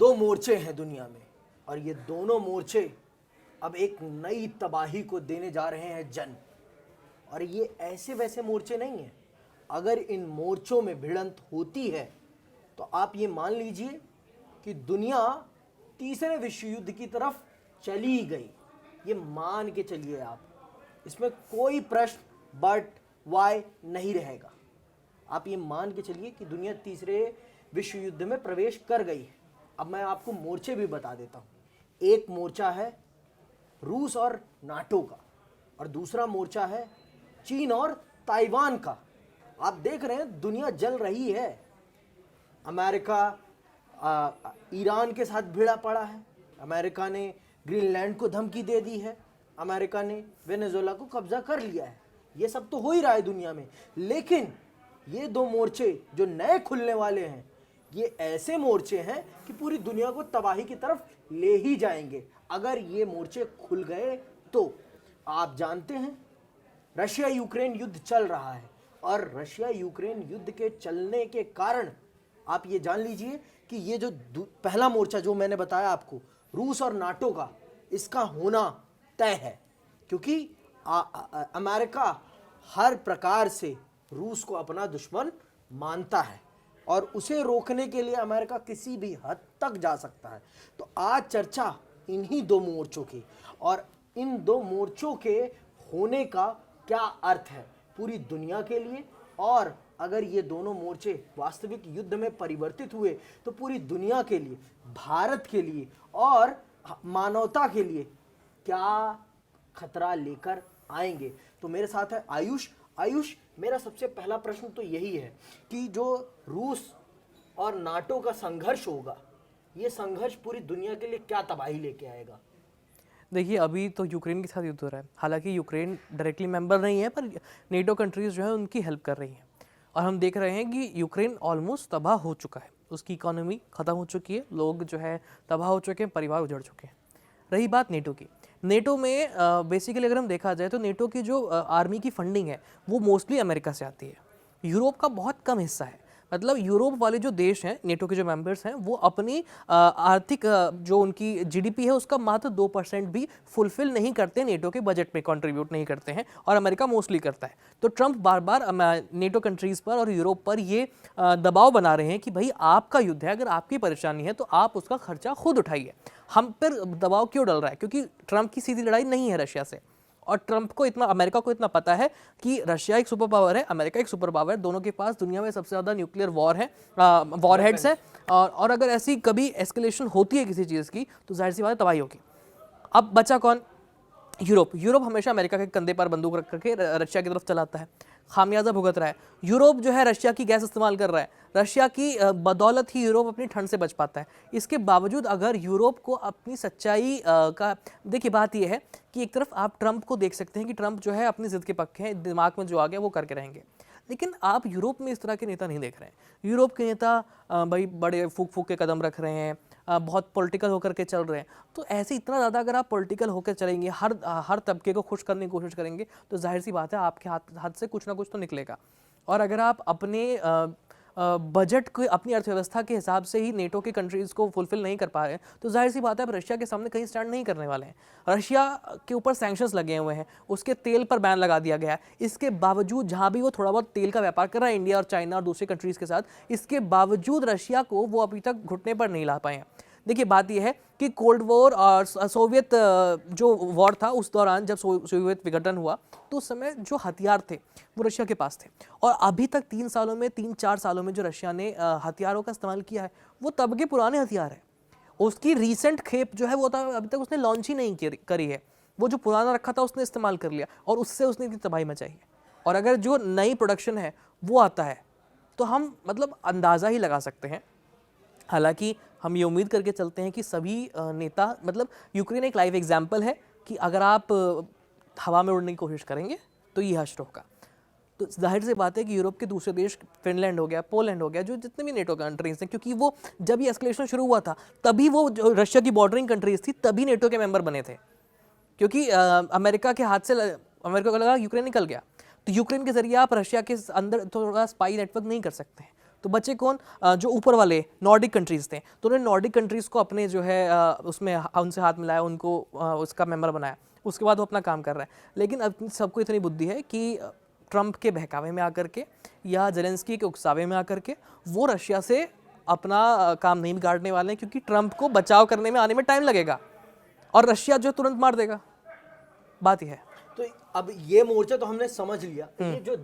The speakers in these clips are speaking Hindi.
दो मोर्चे हैं दुनिया में और ये दोनों मोर्चे अब एक नई तबाही को देने जा रहे हैं जन्म। और ये ऐसे वैसे मोर्चे नहीं हैं। अगर इन मोर्चों में भिड़ंत होती है तो आप ये मान लीजिए कि दुनिया तीसरे विश्व युद्ध की तरफ चली गई। ये मान के चलिए आप, इसमें कोई प्रश्न बट वाई नहीं रहेगा। आप ये मान के चलिए कि दुनिया तीसरे विश्व युद्ध में प्रवेश कर गई है। अब मैं आपको मोर्चे भी बता देता हूँ। एक मोर्चा है रूस और नाटो का और दूसरा मोर्चा है चीन और ताइवान का। आप देख रहे हैं दुनिया जल रही है। अमेरिका ईरान के साथ भिड़ा पड़ा है। अमेरिका ने ग्रीनलैंड को धमकी दे दी है। अमेरिका ने वेनेजुएला को कब्जा कर लिया है। ये सब तो हो ही रहा है दुनिया में। लेकिन ये दो मोर्चे जो नए खुलने वाले हैं, ये ऐसे मोर्चे हैं कि पूरी दुनिया को तबाही की तरफ ले ही जाएंगे अगर ये मोर्चे खुल गए तो। आप जानते हैं रशिया यूक्रेन युद्ध चल रहा है और रशिया यूक्रेन युद्ध के चलने के कारण आप ये जान लीजिए कि ये जो पहला मोर्चा जो मैंने बताया आपको रूस और नाटो का, इसका होना तय है। क्योंकि अमेरिका हर प्रकार से रूस को अपना दुश्मन मानता है और उसे रोकने के लिए अमेरिका किसी भी हद तक जा सकता है। तो आज चर्चा इन्हीं दो मोर्चों की और इन दो मोर्चों के होने का क्या अर्थ है पूरी दुनिया के लिए, और अगर ये दोनों मोर्चे वास्तविक युद्ध में परिवर्तित हुए तो पूरी दुनिया के लिए, भारत के लिए और मानवता के लिए क्या खतरा लेकर आएंगे। तो मेरे साथ है आयुष। आयुष, मेरा सबसे पहला प्रश्न तो यही है कि जो रूस और नाटो का संघर्ष होगा, ये संघर्ष पूरी दुनिया के लिए क्या तबाही लेके आएगा? देखिए, अभी तो यूक्रेन के साथ युद्ध हो रहा है। हालांकि यूक्रेन डायरेक्टली मेंबर नहीं है, पर नेटो कंट्रीज जो है उनकी हेल्प कर रही हैं और हम देख रहे हैं कि यूक्रेन ऑलमोस्ट तबाह हो चुका है। उसकी इकोनॉमी ख़त्म हो चुकी है, लोग जो है तबाह हो चुके हैं, परिवार उजड़ चुके हैं। रही बात नेटो की, नेटो में बेसिकली अगर हम देखा जाए तो नेटो की जो आर्मी की फंडिंग है वो मोस्टली अमेरिका से आती है। यूरोप का बहुत कम हिस्सा है। मतलब यूरोप वाले जो देश हैं, नेटो के जो मेंबर्स हैं, वो अपनी आर्थिक जो उनकी जीडीपी है उसका मात्र 2% भी फुलफिल नहीं करते, नेटो के बजट में कंट्रीब्यूट नहीं करते हैं, और अमेरिका मोस्टली करता है। तो ट्रंप बार बार नेटो कंट्रीज़ पर और यूरोप पर ये दबाव बना रहे हैं कि भाई आपका युद्ध है, अगर आपकी परेशानी है तो आप उसका खर्चा खुद उठाइए। हम पर दबाव क्यों डल रहा है? क्योंकि ट्रंप की सीधी लड़ाई नहीं है रशिया से, और ट्रंप को इतना, अमेरिका को इतना पता है कि रशिया एक सुपर पावर है, अमेरिका एक सुपर पावर है, दोनों के पास दुनिया में सबसे ज़्यादा न्यूक्लियर वॉर है, वॉरहेड्स है, और अगर ऐसी कभी एस्केलेशन होती है किसी चीज़ की तो जाहिर सी बात है तबाही होगी। अब बचा कौन? यूरोप। यूरोप हमेशा अमेरिका के कंधे पर बंदूक रख करके रशिया की तरफ चलाता है, खामियाजा भुगत रहा है। यूरोप जो है रशिया की गैस इस्तेमाल कर रहा है, रशिया की बदौलत ही यूरोप अपनी ठंड से बच पाता है। इसके बावजूद अगर यूरोप को अपनी सच्चाई का, देखिए बात यह है कि एक तरफ आप ट्रंप को देख सकते हैं कि ट्रंप जो है अपनी जिद के पक्के हैं, दिमाग में जो आ गया वो करके रहेंगे, लेकिन आप यूरोप में इस तरह के नेता नहीं देख रहे हैं। यूरोप के नेता भाई बड़े फूक फूक के कदम रख रहे हैं, बहुत पॉलिटिकल होकर के चल रहे हैं। तो ऐसे इतना ज़्यादा अगर आप पॉलिटिकल होकर चलेंगे, हर तबके को खुश करने की कोशिश करेंगे, तो जाहिर सी बात है आपके हाथ से कुछ ना कुछ तो निकलेगा। और अगर आप अपने बजट को, अपनी अर्थव्यवस्था के हिसाब से ही नेटो के कंट्रीज़ को फुलफिल नहीं कर पा रहे हैं, तो जाहिर सी बात है आप रशिया के सामने कहीं स्टैंड नहीं करने वाले हैं। रशिया के ऊपर सैंक्शंस लगे हुए हैं, उसके तेल पर बैन लगा दिया गया है। इसके बावजूद जहाँ भी वो थोड़ा बहुत तेल का व्यापार कर रहा है इंडिया और चाइना और दूसरे कंट्रीज़ के साथ, इसके बावजूद रशिया को वो अभी तक घुटने पर नहीं ला पाए हैं। देखिए बात यह है कि कोल्ड वॉर और सोवियत जो वॉर था, उस दौरान जब सोवियत विघटन हुआ तो उस समय जो हथियार थे वो रशिया के पास थे, और अभी तक 3-4 सालों में जो रशिया ने हथियारों का इस्तेमाल किया है वो तब के पुराने हथियार है। उसकी रीसेंट खेप जो है वो अभी तक उसने लॉन्च ही नहीं करी है। वो जो पुराना रखा था उसने इस्तेमाल कर लिया और उससे उसने इतनी तबाही मचाई है। और अगर जो नई प्रोडक्शन है वो आता है तो हम मतलब अंदाज़ा ही लगा सकते हैं। हालांकि हम ये उम्मीद करके चलते हैं कि सभी नेता, मतलब यूक्रेन एक लाइव एग्जाम्पल है कि अगर आप हवा में उड़ने की कोशिश करेंगे तो ये हश्र होगा। तो जाहिर सी बात है कि यूरोप के दूसरे देश, फिनलैंड हो गया, पोलैंड हो गया, जो जितने भी नेटो कंट्रीज हैं, क्योंकि वो जब ये एस्केलेशन शुरू हुआ था तभी वो जो रशिया की बॉर्डरिंग कंट्रीज थी तभी नेटो के मेंबर बने थे, क्योंकि अमेरिका के हाथ से अमेरिका को लगा यूक्रेन निकल गया, तो यूक्रेन के जरिए आप रशिया के अंदर थोड़ा स्पाई नेटवर्क नहीं कर सकते हैं, तो बचे कौन? जो ऊपर वाले नॉर्डिक कंट्रीज थे, तो उन्होंने नॉर्डिक कंट्रीज को अपने जो है उसमें उनसे हाथ मिलाया, उनको उसका मेंबर बनाया, उसके बाद वो अपना काम कर रहा है। लेकिन अब सबको इतनी बुद्धि है कि ट्रंप के बहकावे में आकर के या जेलेंस्की के उकसावे में आकर के वो रशिया से अपना काम नहीं बिगाड़ने वाले हैं, क्योंकि ट्रंप को बचाव करने में आने में टाइम लगेगा और रशिया जो तुरंत मार देगा। बात यह है। तो अब ये मोर्चा तो हमने समझ लिया। ये जो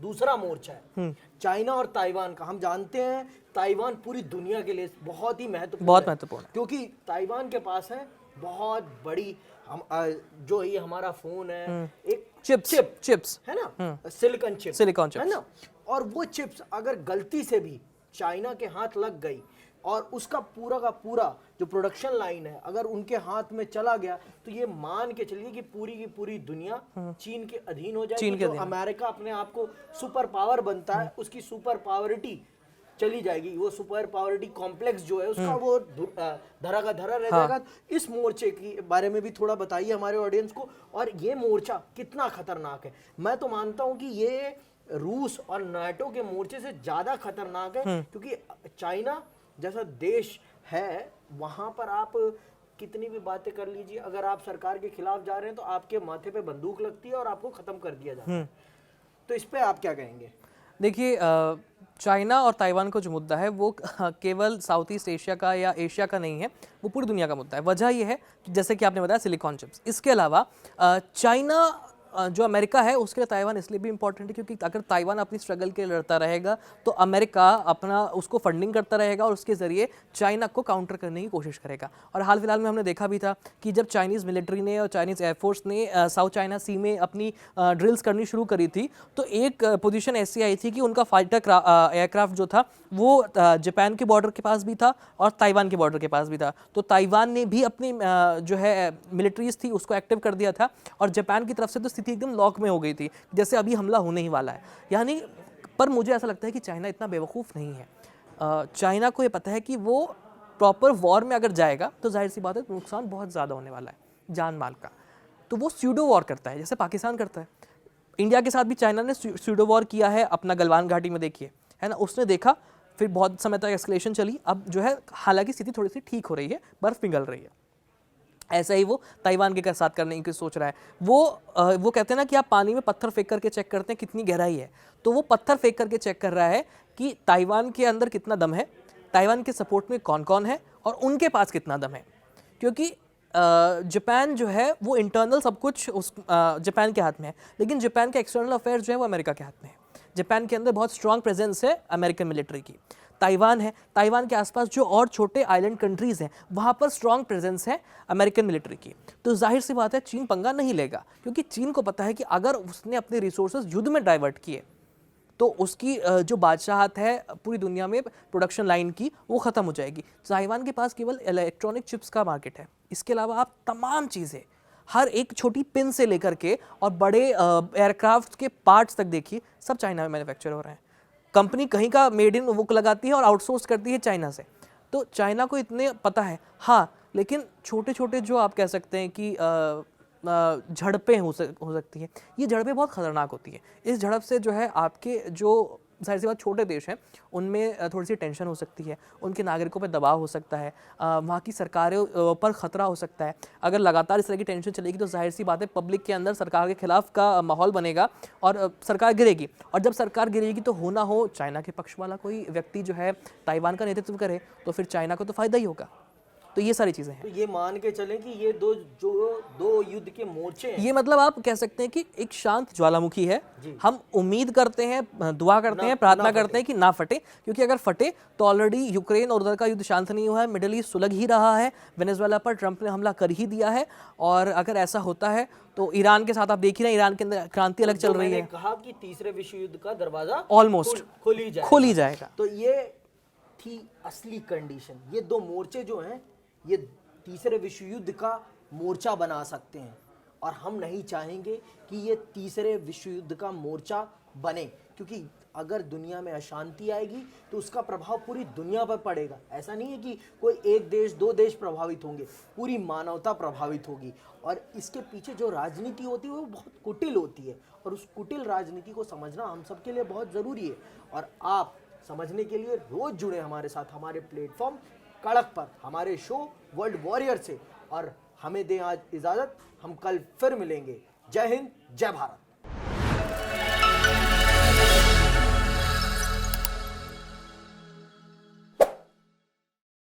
दूसरा मोर्चा है चाइना और ताइवान का, हम जानते हैं ताइवान पूरी दुनिया के लिए बहुत ही महत्वपूर्ण है, क्योंकि ताइवान के पास है बहुत बड़ी जो ये हमारा फोन है, एक चिप्स है ना, सिलिकॉन चिप्स है ना, और वो चिप्स अगर गलती से भी चाइना के हाथ लग गई और उसका पूरा का पूरा जो प्रोडक्शन लाइन है अगर उनके हाथ में चला गया, तो ये मान के चलिए कि पूरी की पूरी दुनिया चीन के अधीन हो जाएगी। जो अमेरिका अपने आप को सुपर पावर बनता है, उसकी सुपर पावरिटी चली जाएगी, वो सुपर पावरिटी कॉम्प्लेक्स जो है उसका वो धरा का धरा रह जाएगा। इस मोर्चे के बारे में भी थोड़ा बताइए हमारे ऑडियंस को, और ये मोर्चा कितना खतरनाक है। मैं तो मानता हूं कि ये रूस और नाटो के मोर्चे से ज्यादा खतरनाक है, क्योंकि चाइना जैसा देश है वहां पर आप कितनी भी बातें कर लीजिए, अगर आप सरकार के खिलाफ जा रहे हैं तो आपके माथे पे बंदूक लगती है और आपको खत्म कर दिया जाता है। तो इस पे आप क्या कहेंगे? देखिए, चाइना और ताइवान का जो मुद्दा है वो केवल साउथ ईस्ट एशिया का या एशिया का नहीं है, वो पूरी दुनिया का मुद्दा है। वजह यह है कि जैसे कि आपने बताया सिलिकॉन चिप्स, इसके अलावा चाइना जो अमेरिका है उसके लिए ताइवान इसलिए भी इंपॉर्टेंट है क्योंकि अगर ताइवान अपनी स्ट्रगल के लिए लड़ता रहेगा तो अमेरिका अपना उसको फंडिंग करता रहेगा और उसके ज़रिए चाइना को काउंटर करने की कोशिश करेगा। और हाल फिलहाल में हमने देखा भी था कि जब चाइनीज़ मिलिट्री ने और चाइनीज़ एयरफोर्स ने साउथ चाइना सी में अपनी ड्रिल्स करनी शुरू करी थी, तो एक पोजीशन ऐसी आई थी कि उनका फाइटर एयरक्राफ्ट जो था वो जापान के बॉर्डर के पास भी था और ताइवान के बॉर्डर के पास भी था। तो ताइवान ने भी अपनी जो है मिलिट्रीज थी उसको एक्टिव कर दिया था और जापान की तरफ से तो स्थिति एकदम लॉक में हो गई थी, जैसे अभी हमला होने ही वाला है। यानी पर मुझे ऐसा लगता है कि चाइना इतना बेवकूफ़ नहीं है। चाइना को ये पता है कि वो प्रॉपर वॉर में अगर जाएगा तो जाहिर सी बात है नुकसान बहुत ज़्यादा होने वाला है जान माल का। तो वो स्यूडो वॉर करता है जैसे पाकिस्तान करता है। इंडिया के साथ भी चाइना ने स्यूडो वॉर किया है, अपना गलवान घाटी में देखिए, है ना, उसने देखा, फिर बहुत समय तक एस्केलेशन चली, अब जो है हालांकि स्थिति थोड़ी सी ठीक हो रही है, बर्फ पिघल रही है। ऐसा ही वो ताइवान के साथ करने की सोच रहा है। वो कहते हैं ना कि आप पानी में पत्थर फेंक करके चेक करते हैं कितनी गहराई है, तो वो पत्थर फेंक करके चेक कर रहा है कि ताइवान के अंदर कितना दम है, ताइवान के सपोर्ट में कौन कौन है और उनके पास कितना दम है। क्योंकि जापान जो है वो इंटरनल सब कुछ जापान के हाथ में है, लेकिन जापान का एक्सटर्नल अफेयर्स जो है वो अमेरिका के हाथ में है। जापान के अंदर बहुत स्ट्रांग प्रेजेंस है अमेरिकन मिलिट्री की। ताइवान है, ताइवान के आसपास जो और छोटे आइलैंड कंट्रीज़ हैं वहाँ पर स्ट्रांग प्रेजेंस है अमेरिकन मिलिट्री की। तो जाहिर सी बात है चीन पंगा नहीं लेगा, क्योंकि चीन को पता है कि अगर उसने अपने रिसोर्सेज युद्ध में डाइवर्ट किए तो उसकी जो बादशाहत है पूरी दुनिया में प्रोडक्शन लाइन की वो ख़त्म हो जाएगी। ताइवान के पास केवल इलेक्ट्रॉनिक चिप्स का मार्केट है, इसके अलावा आप तमाम चीज़ें हर एक छोटी पिन से लेकर के और बड़े एयरक्राफ्ट के पार्ट्स तक देखिए सब चाइना में मैन्युफैक्चर हो रहे हैं। कंपनी कहीं का मेड इन वो लगाती है और आउटसोर्स करती है चाइना से। तो चाइना को इतने पता है, हाँ, लेकिन छोटे छोटे जो आप कह सकते हैं कि झड़पें हो सकती हैं, ये झड़पें बहुत ख़तरनाक होती हैं। इस झड़प से जो है आपके जो जाहिर सी बात छोटे देश हैं उनमें थोड़ी सी टेंशन हो सकती है, उनके नागरिकों पर दबाव हो सकता है, वहाँ की सरकारों पर ख़तरा हो सकता है। अगर लगातार इस तरह की टेंशन चलेगी तो जाहिर सी बात है पब्लिक के अंदर सरकार के खिलाफ का माहौल बनेगा और सरकार गिरेगी। और जब सरकार गिरेगी तो हो ना हो चाइना के पक्ष वाला कोई व्यक्ति जो है ताइवान का नेतृत्व करे तो फिर चाइना को तो फ़ायदा ही होगा। तो ये सारी चीज़ें हैं। तो ये मान के चलें कि ये दो युद्ध के मोर्चे हैं। ये मतलब आप कह सकते हैं कि एक शांत ज्वालामुखी है। हम उम्मीद करते हैं, दुआ करते हैं, प्रार्थना करते हैं कि ना फटे, क्योंकि अगर फटे तो ऑलरेडी यूक्रेन और उधर का युद्ध शांत नहीं हुआ है, मिडिल ईस्ट सुलग ही रहा है, वेनेजुएला पर ट्रंप ने हमला कर ही दिया है। और अगर ऐसा होता है तो ईरान के साथ आप देख ही रहे हैं, ईरान के अंदर क्रांति अलग चल रही है। कहा कि तीसरे विश्व युद्ध का दरवाजा ऑलमोस्ट खुल ही जाएगा। तो ये थी असली कंडीशन। ये दो मोर्चे जो हैं ये तीसरे विश्व युद्ध का मोर्चा बना सकते हैं, और हम नहीं चाहेंगे कि ये तीसरे विश्व युद्ध का मोर्चा बने, क्योंकि अगर दुनिया में अशांति आएगी तो उसका प्रभाव पूरी दुनिया पर पड़ेगा। ऐसा नहीं है कि कोई एक देश दो देश प्रभावित होंगे, पूरी मानवता प्रभावित होगी। और इसके पीछे जो राजनीति होती है वो बहुत कुटिल होती है, और उस कुटिल राजनीति को समझना हम सबके लिए बहुत ज़रूरी है। और आप समझने के लिए रोज जुड़े हमारे साथ हमारे प्लेटफॉर्म कड़क पर, हमारे शो वर्ल्ड वॉरियर से। और हमें दें आज इजाज़त, हम कल फिर मिलेंगे। जय हिंद, जय भारत।